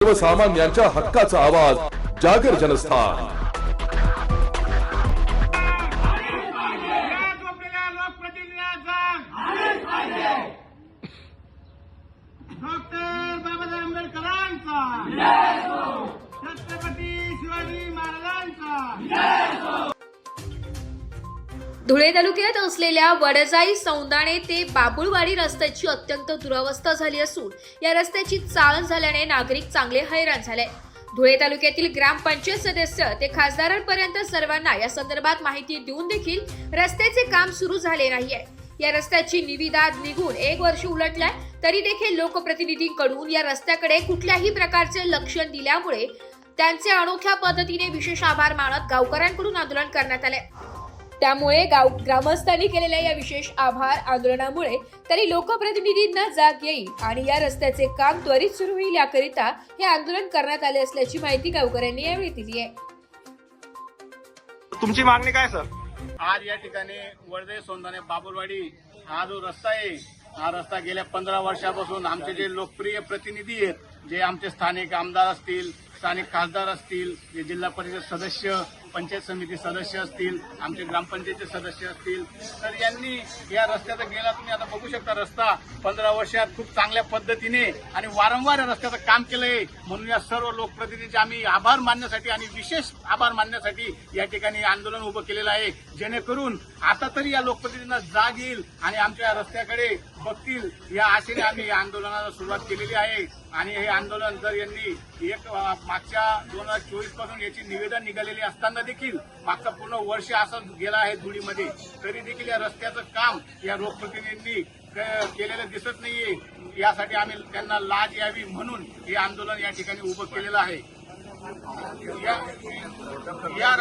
सर्वसामान्यांच्या हक्काचा आवाज जागर जनस्थान। डॉक्टर बाबासाहेब आंबेडकरांचा छत्रपती शिवाजी महाराजांचा। धुळे तालुक्यात असलेल्या वडजाई सौंदाणे ते बाबुळवाडी रस्त्याची अत्यंत दुरवस्था झाली असून या रस्त्याची चाळ झाल्याने नागरिक चांगले हैराण झाले। धुळे तालुक्यातील ग्रामपंचायत सदस्य ते खासदारांपर्यंत सर्वांना या संदर्भात माहिती देऊन देखील रस्त्याचे काम सुरू झाले नाहीये। या रस्त्याची निविदा निघून 1 वर्ष उलटलाय तरी देखील लोकप्रतिनिधींकडून या रस्त्याकडे कुठल्याही प्रकारचे लक्ष दिल्यामुळे त्यांचे अनोख्या पद्धतीने विशेष आभार मानत गावकऱ्यांकडून आंदोलन करण्यात आले। त्यामुळे ग्रामस्थांनी केलेल्या या विशेष आभार आंदोलनामुळे तरी लोकप्रतिनिधींना जाग येईल आणि या रस्त्याचे काम त्वरित सुरू होईल याकरिता हे आंदोलन करण्यात आले असल्याची माहिती गावकऱ्यांनी यावेळी दिली आहे। तुमची मागणी काय सर? आज या ठिकाणी वडजाई सौंदाणे बाबुळवाडी हा जो रस्ता आहे, हा रस्ता गेल्या 15 वर्षापासून आमचे जे लोकप्रिय प्रतिनिधी आहेत, जे आमचे स्थानिक आमदार असतील, स्थानिक खासदार असतील, जे जिल्हा परिषद सदस्य, पंचायत समिती सदस्य असतील, आमचे ग्रामपंचायतचे सदस्य असतील, तर यांनी या रस्त्याचा गेला तुम्ही आता बघू शकता रस्ता 15 वर्षात खूप चांगल्या पद्धतीने आणि वारंवार या रस्त्याचं काम केलंय। म्हणून या सर्व लोकप्रतिनिधींचे आम्ही आभार मानण्यासाठी आणि विशेष आभार मानण्यासाठी या ठिकाणी आंदोलन उभं केलेलं आहे, जेणेकरून आता तरी या लोकप्रतिनिधींना जाग येईल आणि आमच्या या रस्त्याकडे बघतील या आशेने आम्ही या आंदोलनाला सुरुवात केलेली आहे। आणि हे आंदोलन जर यांनी मागच्या 2024 पासून याची निवेदन निघालेली असताना देखील मागचा पूर्ण वर्ष असं गेला आहे धुळीमध्ये, तरी देखील या रस्त्याचं काम या लोकप्रतिनिधींनी केलेलं दिसत नाहीये। यासाठी आम्ही त्यांना लाज यावी म्हणून हे आंदोलन या ठिकाणी उभं केलेलं आहे। या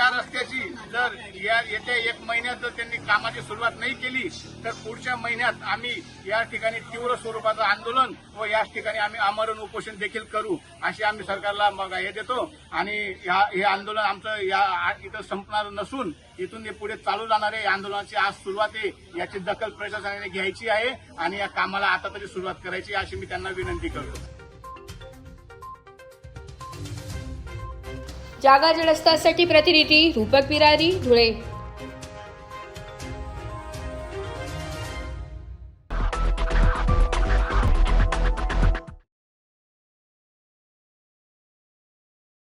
रस्त्याची जर येत्या 1 महिन्यात जर त्यांनी कामाची सुरुवात नाही केली तर पुढच्या महिन्यात आम्ही या ठिकाणी तीव्र स्वरूपाचं आंदोलन व याच ठिकाणी आम्ही आमरण उपोषण देखील करू अशी आम्ही सरकारला मग हे देतो। आणि हे आंदोलन आमचं या इथं संपणार नसून इथून हे पुढे चालू जाणार आहे। आंदोलनाची आज सुरुवात आहे, याची दखल प्रशासनाने घ्यायची आहे आणि या कामाला आता तरी सुरुवात करायची अशी मी त्यांना विनंती करतो। जागा जनस्थानसाठी प्रतिनिधी रूपक बिरारी, धुळे।